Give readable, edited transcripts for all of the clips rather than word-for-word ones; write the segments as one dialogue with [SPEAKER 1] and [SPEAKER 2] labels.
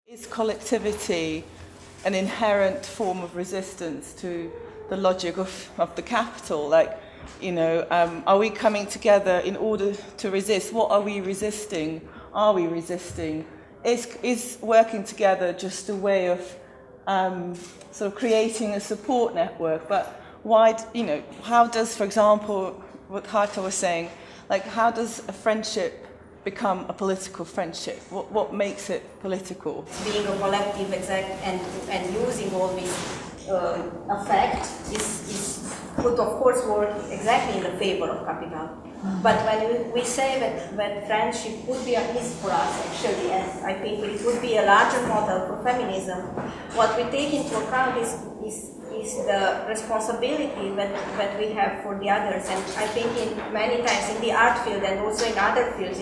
[SPEAKER 1] Is collectivity an inherent form of resistance to the logic of the capital? Like, are we coming together in order to resist? What are we resisting? Are we resisting? Is working together just a way of sort of creating a support network? But why, how does, for example, what Hata was saying, like how does a friendship become a political friendship? What makes it political?
[SPEAKER 2] Being a collective and using all this effect could of course work exactly in the favor of capital. But when we say that friendship would be a piece for us actually, and I think it would be a larger model for feminism, what we take into account is the responsibility that we have for the others. And I think many times in the art field and also in other fields,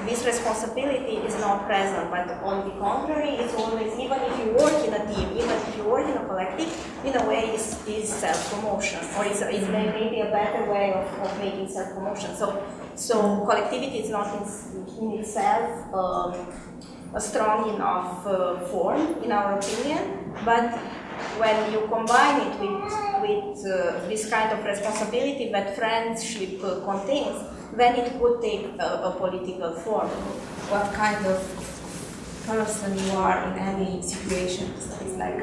[SPEAKER 2] this responsibility is not present, but on the contrary, it's always, even if you work in a team, even if you work in a collective, in a way is self-promotion, or is maybe a better way of making self-promotion. So collectivity is not in itself a strong enough form, in our opinion, but when you combine it with this kind of responsibility that friendship contains, then it could take a political form.
[SPEAKER 3] What kind of person you are in any situation. It's like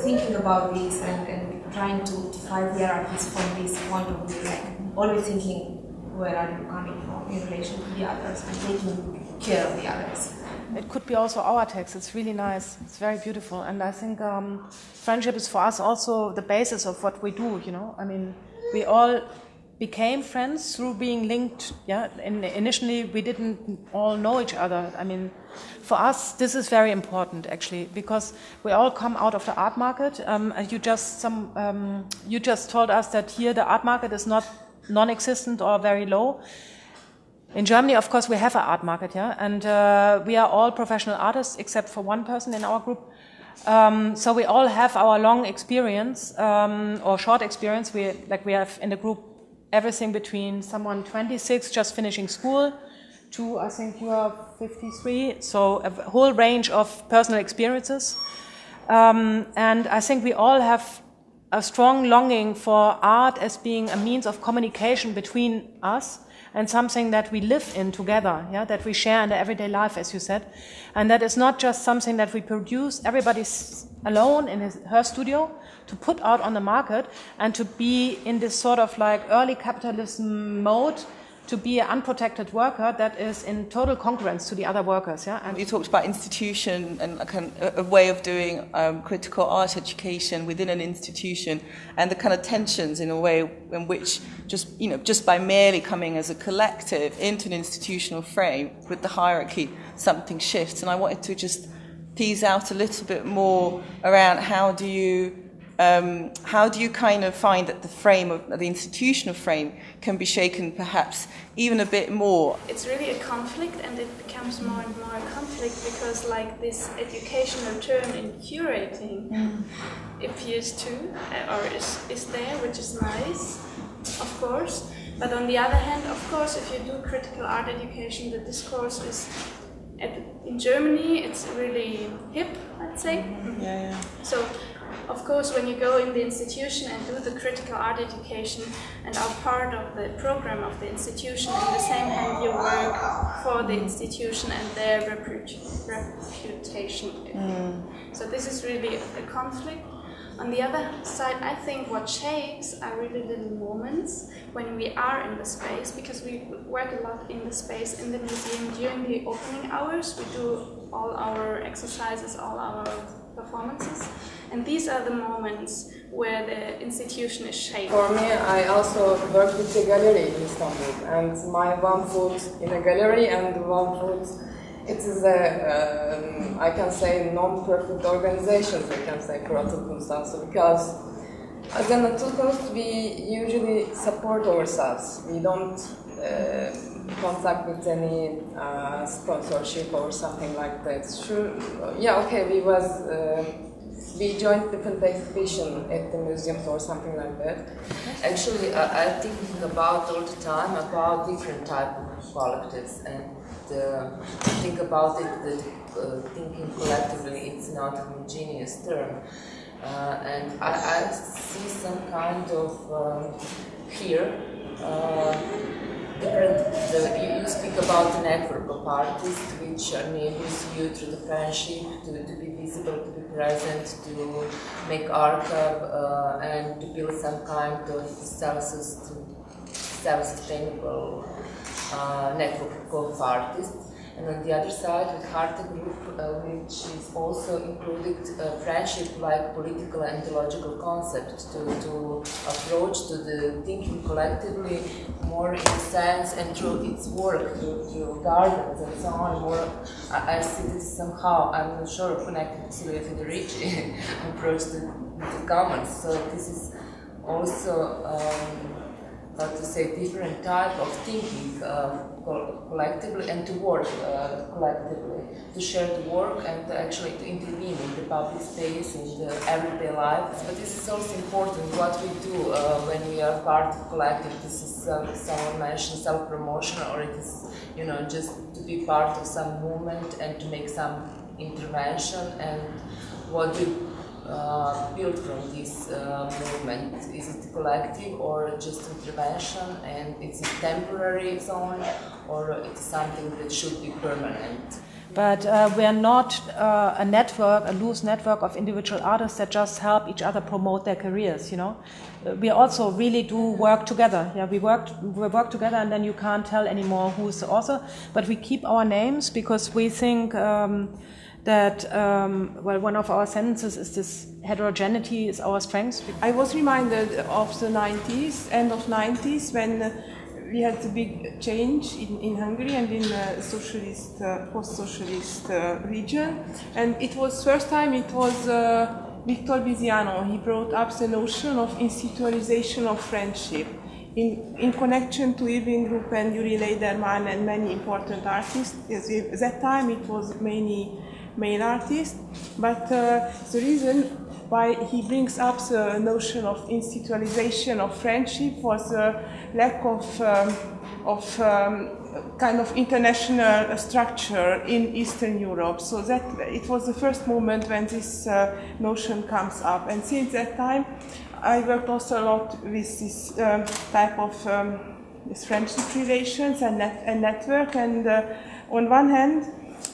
[SPEAKER 3] thinking about this and trying to find hierarchies from this point of view, like always thinking where are you coming from in relation to the others and taking care of the others.
[SPEAKER 4] It could be also our text. It's really nice. It's very beautiful. And I think friendship is for us also the basis of what we do, I mean, we all became friends through being linked, yeah? Initially, we didn't all know each other. I mean, for us, this is very important, actually, because we all come out of the art market. You just told us that here the art market is not non-existent or very low. In Germany, of course, we have an art market, yeah, and we are all professional artists except for one person in our group. So we all have our long experience or short experience. We have in the group everything between someone 26 just finishing school to I think you are 53. So a whole range of personal experiences, and I think we all have a strong longing for art as being a means of communication between us. And something that we live in together, yeah, that we share in the everyday life, as you said. And that is not just something that we produce, everybody's alone in her studio, to put out on the market and to be in this sort of like early capitalism mode, to be an unprotected worker that is in total concurrence to the other workers. Yeah.
[SPEAKER 1] And you talked about institution and a way of doing critical art education within an institution, and the kind of tensions in a way in which just by merely coming as a collective into an institutional frame with the hierarchy, something shifts. And I wanted to just tease out a little bit more around how do you kind of find that the frame of the institutional frame can be shaken perhaps even a bit more?
[SPEAKER 5] It's really a conflict, and it becomes more and more a conflict because like this educational term in curating appears to or is there, which is nice, of course. But on the other hand, of course, if you do critical art education, the discourse is in Germany it's really hip, I'd say.
[SPEAKER 1] Yeah.
[SPEAKER 5] So of course, when you go in the institution and do the critical art education and are part of the program of the institution, in the same hand you work for the institution and their reputation. So this is really a conflict. On the other side, I think what shakes are really little moments when we are in the space, because we work a lot in the space in the museum during the opening hours. We do all our exercises, all our performances, and these are the moments where the institution is shaken.
[SPEAKER 6] For me, I also work with the gallery in Istanbul, and my one foot in a gallery and one foot, it is a, I can say, non-profit organizations, we can say, Curated also, because as an artist, we usually support ourselves. We don't contact with any sponsorship or something like that. Sure, yeah, okay, we was we joined different exhibition at the museums or something like that.
[SPEAKER 7] Actually, I'm thinking about all the time about different type of collectives, and think about it that thinking collectively it's not a homogeneous term, and I see some kind of here. You speak about the network of artists which enables you through the friendship to be visible, to be present, to make archive and to build some kind of self-sustainable network of artists. And on the other side, with Harte Group, which is also included friendship like political and ideological concept to approach to the thinking collectively more in a sense and through its work, through gardens and so on. More, I see this somehow, I'm not sure, connected to Silvia Federici approach to the commons. So this is also how to say, different type of thinking collectively and to work collectively, to share the work and actually to intervene in the public space, in the everyday life. But this is also important what we do when we are part of collective. This is someone mentioned self-promotion, or it is, you know, just to be part of some movement and to make some intervention, and what we build from this movement. Is it collective or just intervention, and it's a temporary zone, or it's something that should be permanent?
[SPEAKER 4] But we are not a network, a loose network of individual artists that just help each other promote their careers, you know. We also really do work together. Yeah, we work together, and then you can't tell anymore who's the author. But we keep our names because we think that, well, one of our sentences is this: heterogeneity is our strength.
[SPEAKER 8] I was reminded of the 90s, end of 90s, when we had the big change in Hungary and in socialist, post-socialist region. And it was first time it was Victor Biziano. He brought up the notion of institutionalization of friendship in connection to Irving Group and Yuri Lederman and many important artists. At that time it was mainly male artists, but the reason why he brings up the notion of institutionalization of friendship was the lack of kind of international structure in Eastern Europe. So that it was the first moment when this notion comes up. And since that time, I worked also a lot with this type of this friendship relations and network. And on one hand,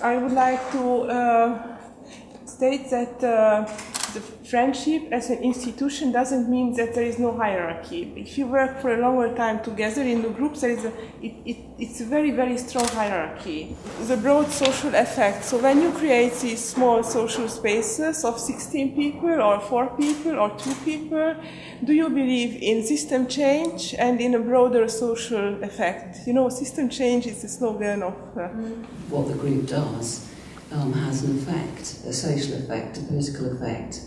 [SPEAKER 8] I would like to state that the friendship as an institution doesn't mean that there is no hierarchy. If you work for a longer time together in the groups, there is it's a very, very strong hierarchy. The broad social effect. So when you create these small social spaces of 16 people or 4 people or 2 people, do you believe in system change and in a broader social effect? You know, system change is the slogan of...
[SPEAKER 9] What the group does has an effect, a social effect, a political effect,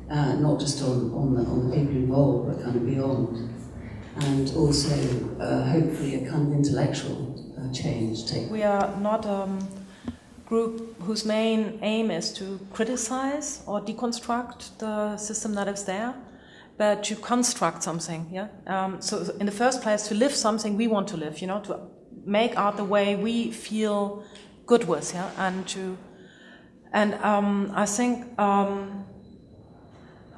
[SPEAKER 9] not just on the people involved, but kind of beyond, and also hopefully a kind of intellectual change.
[SPEAKER 4] We are not a group whose main aim is to criticize or deconstruct the system that is there, but to construct something. Yeah. So in the first place, to live something we want to live. You know, to make art the way we feel good with. Yeah, and I think.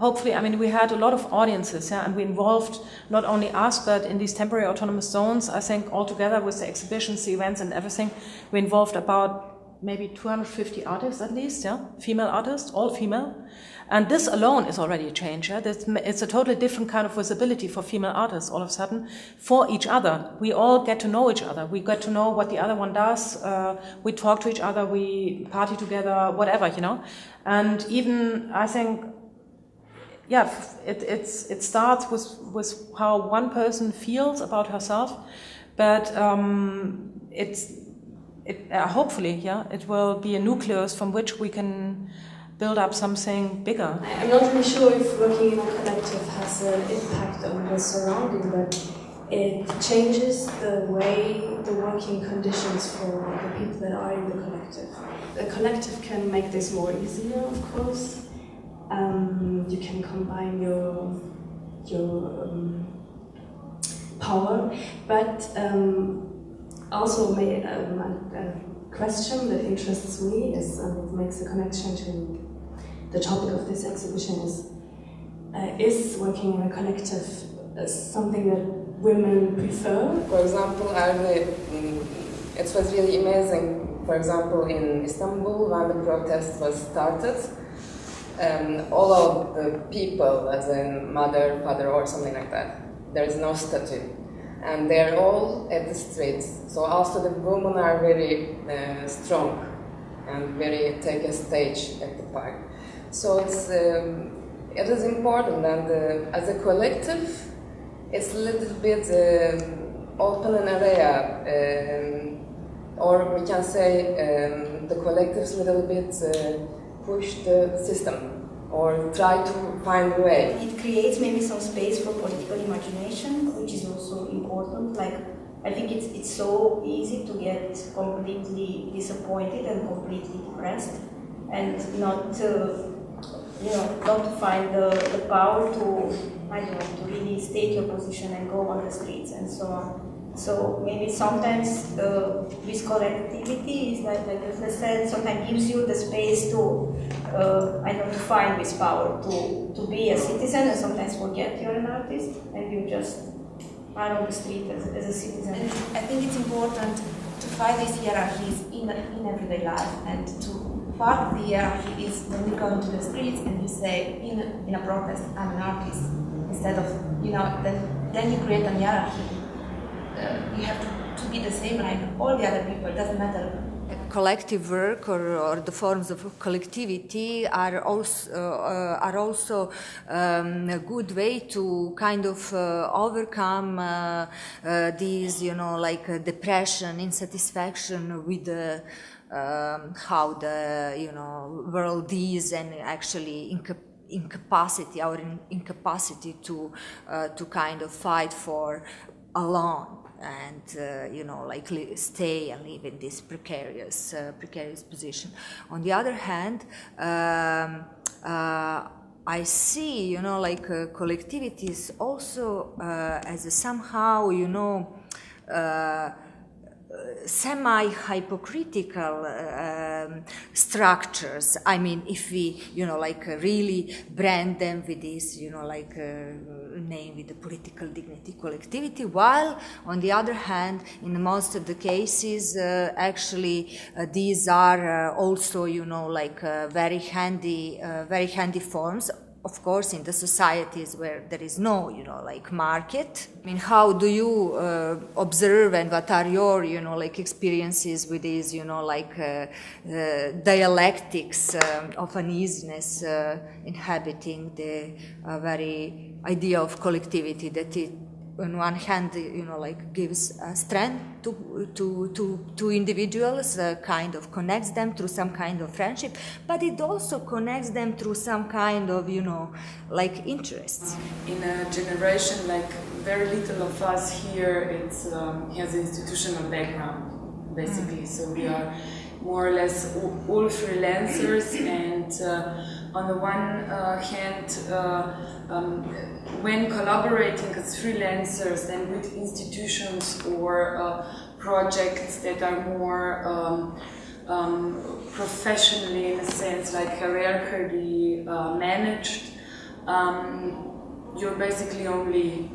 [SPEAKER 4] Hopefully, I mean, we had a lot of audiences, yeah, and we involved not only us, but in these temporary autonomous zones, I think altogether with the exhibitions, the events and everything, we involved about maybe 250 artists at least, yeah, female artists, all female. And this alone is already a change, yeah. It's a totally different kind of visibility for female artists all of a sudden, for each other. We all get to know each other. We get to know what the other one does. We talk to each other, we party together, whatever, you know. And even, I think, yeah, it starts with how one person feels about herself, but hopefully, yeah, it will be a nucleus from which we can build up something bigger.
[SPEAKER 3] I'm not really sure if working in a collective has an impact on the surrounding, but it changes the way, the working conditions for the people that are in the collective. The collective can make this more easier, of course. you can combine your power, but also a question that interests me is, and it makes a connection to the topic of this exhibition, is working in a collective something that women prefer?
[SPEAKER 6] For example, it was really amazing, for example, in Istanbul, when the protest was started, all of the people, as in mother, father, or something like that, there is no statue. And they're all at the streets. So also the women are very strong and very take a stage at the park. So it is important, and as a collective, it's a little bit open an area, or we can say the collectives a little bit push the system or try to find a way.
[SPEAKER 2] It creates maybe some space for political imagination, which is also important. Like, I think it's so easy to get completely disappointed and completely depressed, and not to find the power to, I don't know, to really state your position and go on the streets and so on. So maybe sometimes this collectivity is like I said, sometimes gives you the space to, find this power to be a citizen, and sometimes forget you're an artist and you just are on the street as a citizen.
[SPEAKER 3] And I think it's important to fight these hierarchies in everyday life, and to part of the hierarchy is when you go into the streets and you say in a protest, I'm an artist, instead of, then you create a hierarchy. You have to be the same like all the other people, it doesn't matter.
[SPEAKER 10] Collective work or the forms of collectivity are also a good way to kind of overcome these, depression, insatisfaction with how the world is, and actually our incapacity to kind of fight for alone. And stay and live in this precarious position. On the other hand, I see, collectivities also as a somehow, semi-hypocritical structures. I mean, if we, really brand them with this, name with the political dignity collectivity, while on the other hand, in most of the cases, actually, these are also, very handy forms. Of course, in the societies where there is no, market. I mean, how do you observe, and what are your, experiences with these, dialectics of uneasiness inhabiting the very idea of collectivity, that it, on one hand, gives strength to individuals, kind of connects them through some kind of friendship, but it also connects them through some kind of, interests.
[SPEAKER 11] In a generation, very little of us here, has institutional background, basically. So we are more or less all freelancers, and on the one hand, when collaborating as freelancers and with institutions or projects that are more professionally, in a sense, hierarchically managed, you're basically only,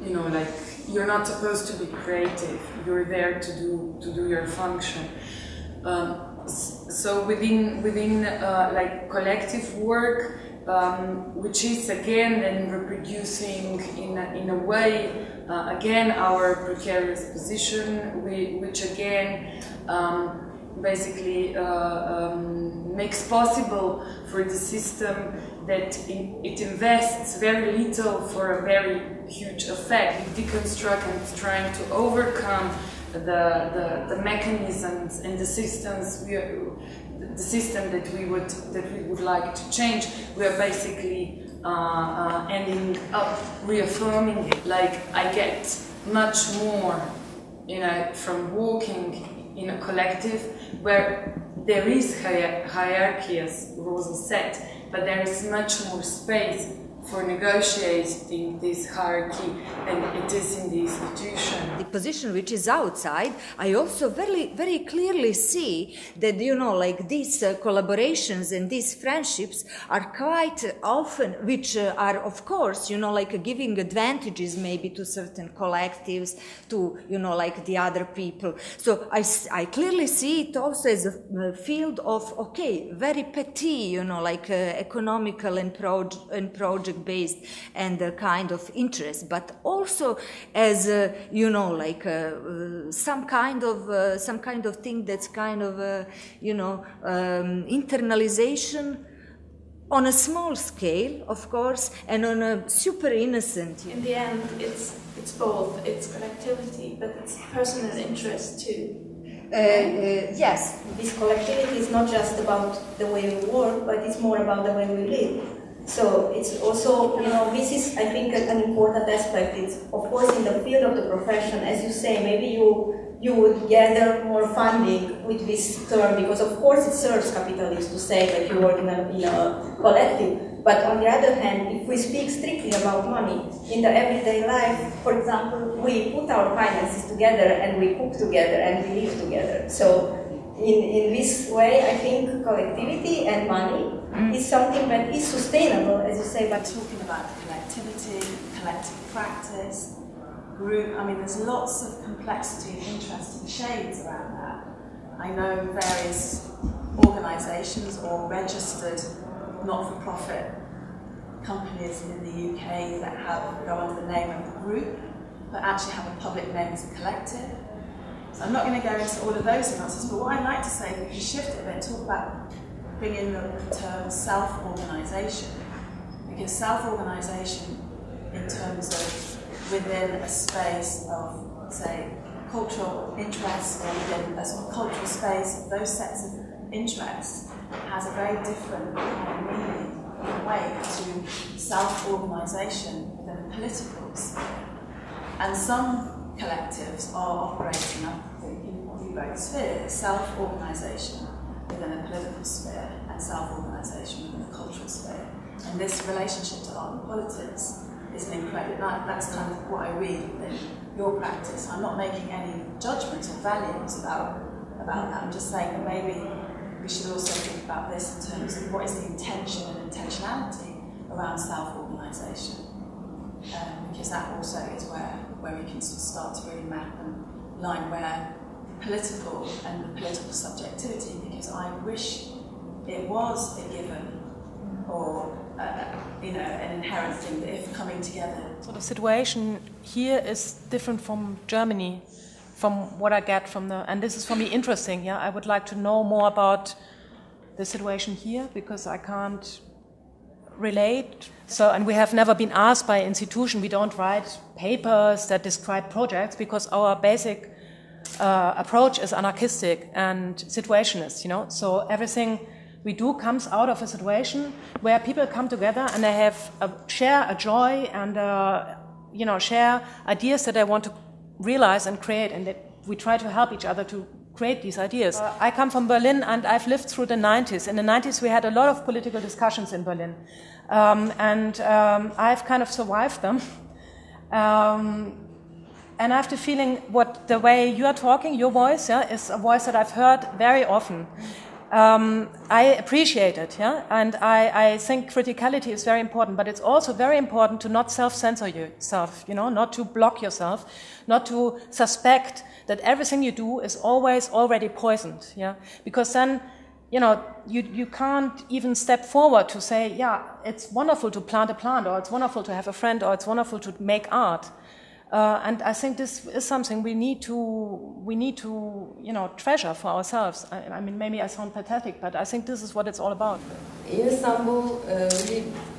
[SPEAKER 11] you're not supposed to be creative. You're there to do your function. So within collective work, which is again then reproducing in a way again our precarious position, which again basically makes possible for the system that it invests very little for a very huge effect. It deconstructs and trying to overcome the mechanisms and the systems the system that we would like to change. We are basically ending up reaffirming it. I get much more, from walking in a collective where there is hierarchy, as Rosa said, but there is much more space for negotiating this hierarchy, and it is in the institution.
[SPEAKER 10] The position which is outside, I also very, very clearly see that, like these collaborations and these friendships are quite often, which are, of course, like giving advantages maybe to certain collectives, to, like the other people. So I clearly see it also as a field of, okay, very petty, like economical and project based and a kind of interest, but also as some kind of thing that's kind of internalization on a small scale, of course, and on a super innocent.
[SPEAKER 5] In the end, it's both. It's collectivity, but it's personal interest too.
[SPEAKER 10] Yes,
[SPEAKER 2] this collectivity is not just about the way we work, but it's more about the way we live. So it's also, this is, I think, an important aspect. It's, of course, in the field of the profession, as you say, maybe you would gather more funding with this term, because of course it serves capitalists to say that you work in a collective. But on the other hand, if we speak strictly about money, in the everyday life, for example, we put our finances together and we cook together and we live together. So in this way, I think collectivity and money is something that is sustainable, as you say.
[SPEAKER 12] By talking about collectivity, collective practice, group, there's lots of complexity and interesting shades around that. I know various organisations or registered not-for-profit companies in the UK that go under the name of the group, but actually have a public name as a collective. So I'm not going to go into all of those nuances, but what I'd like to say is we can shift it a bit and talk about bringing the term self-organisation, because self-organisation in terms of within a space of, say, cultural interests or within a sort of cultural space of those sets of interests has a very different kind of meaning and way to self-organisation within a political sphere. And some collectives are operating, I think, in both spheres, self-organisation within a political sphere and self-organisation within a cultural sphere. And this relationship to art and politics is an incredible, that's kind of what I read in your practice. I'm not making any judgments or values about that. I'm just saying that maybe we should also think about this in terms of what is the intention and intentionality around self-organisation. Because that also is where we can sort of start to really map and line where political and the political subjectivity, because I wish it was a given or an inherent thing that if coming together.
[SPEAKER 4] So the situation here is different from Germany, from what I get from and this is for me interesting. Yeah, I would like to know more about the situation here because I can't relate. So, and we have never been asked by an institution. We don't write papers that describe projects because our basic approach is anarchistic and situationist. So everything we do comes out of a situation where people come together and they have share a joy and share ideas that they want to realize and create, and that we try to help each other to create these ideas. I come from Berlin and I've lived through the 90s. In the 90s we had a lot of political discussions in Berlin, and I've kind of survived them. And I have the feeling the way you are talking, your voice, is a voice that I've heard very often. I appreciate it, and I think criticality is very important, but it's also very important to not self-censor yourself, not to block yourself, not to suspect that everything you do is always already poisoned, because then, you can't even step forward to say, it's wonderful to plant a plant, or it's wonderful to have a friend, or it's wonderful to make art. And I think this is something we need to treasure for ourselves. I mean, maybe I sound pathetic, but I think this is what it's all about.
[SPEAKER 6] In Istanbul,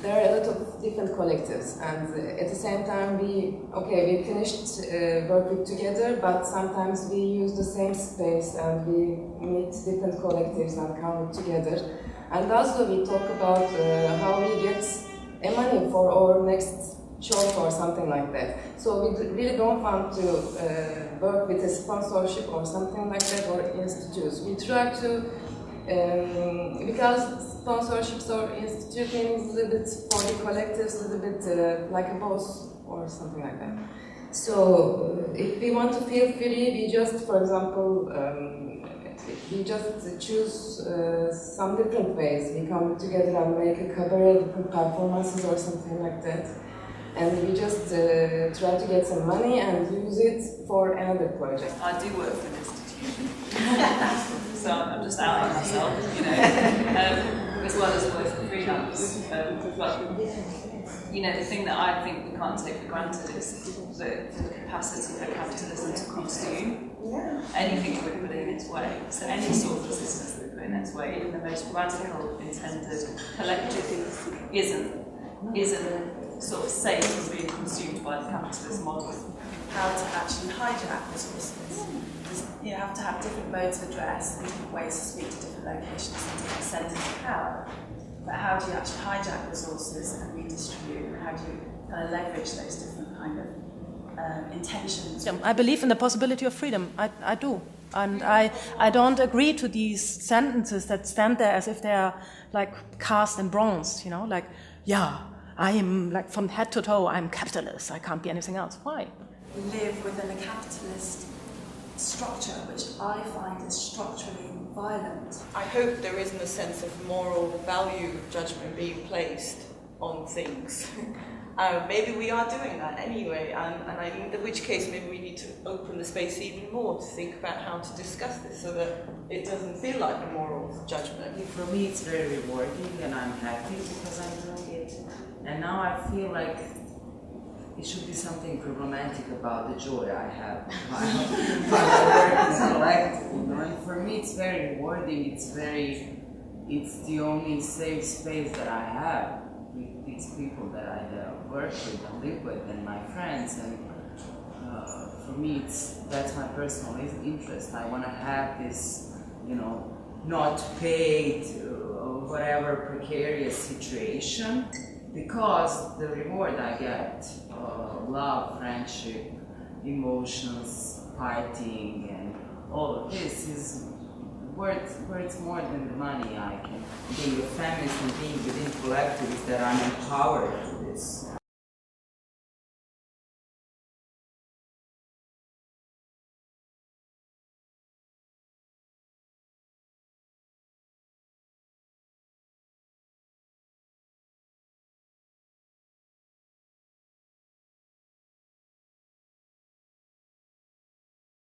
[SPEAKER 6] there are a lot of different collectives, and at the same time, we finished working together, but sometimes we use the same space and we meet different collectives and come together. And also we talk about how we get money for our next show or something like that. So we really don't want to work with a sponsorship or something like that or institutes. We try to because sponsorships or instituting is a little bit for the collectives, a little bit like a boss or something like that. So if we want to feel free, we just, for example, we just choose some different ways. We come together and make a cabaret, different performances or something like that. And we just try to get some money and use it for another project.
[SPEAKER 13] I do work for an institution. So I'm just outing myself, you know, as well as working freelance. But, you know, the thing that I think we can't take for granted is the capacity for capitalism to consume anything that we put in its way. So any sort of resistance that we put in its way, even the most radical intended collective, isn't sort of safe from being consumed by the capitalist model.
[SPEAKER 12] How to actually hijack resources. You have to have different modes of address and different ways to speak to different locations and different centres of power. But how do you actually hijack resources and redistribute, and how do you kind of leverage those different kind of intentions?
[SPEAKER 4] I believe in the possibility of freedom. I do. And I don't agree to these sentences that stand there as if they're like cast in bronze, you know, like, yeah, I am like from head to toe, I'm capitalist, I can't be anything else. Why?
[SPEAKER 12] Live within a capitalist structure, which I find is structurally violent.
[SPEAKER 1] I hope there isn't a sense of moral value judgment being placed on things. Maybe we are doing that anyway, and in which case maybe we need to open the space even more to think about how to discuss this so that it doesn't feel like a moral judgment.
[SPEAKER 14] For me it's very rewarding and I'm happy because I'm doing it. And now I feel like it should be something problematic about the joy I have while I work in a collective. You know? And for me it's very rewarding, it's the only safe space that I have with these people that I work with and live with and my friends. And for me that's my personal interest. I want to have this, you know, not paid or whatever precarious situation, because the reward I get, love, friendship, emotions, partying, and all of this is worth more than the money I can. Being a feminist and being within collectives that I'm empowered to this.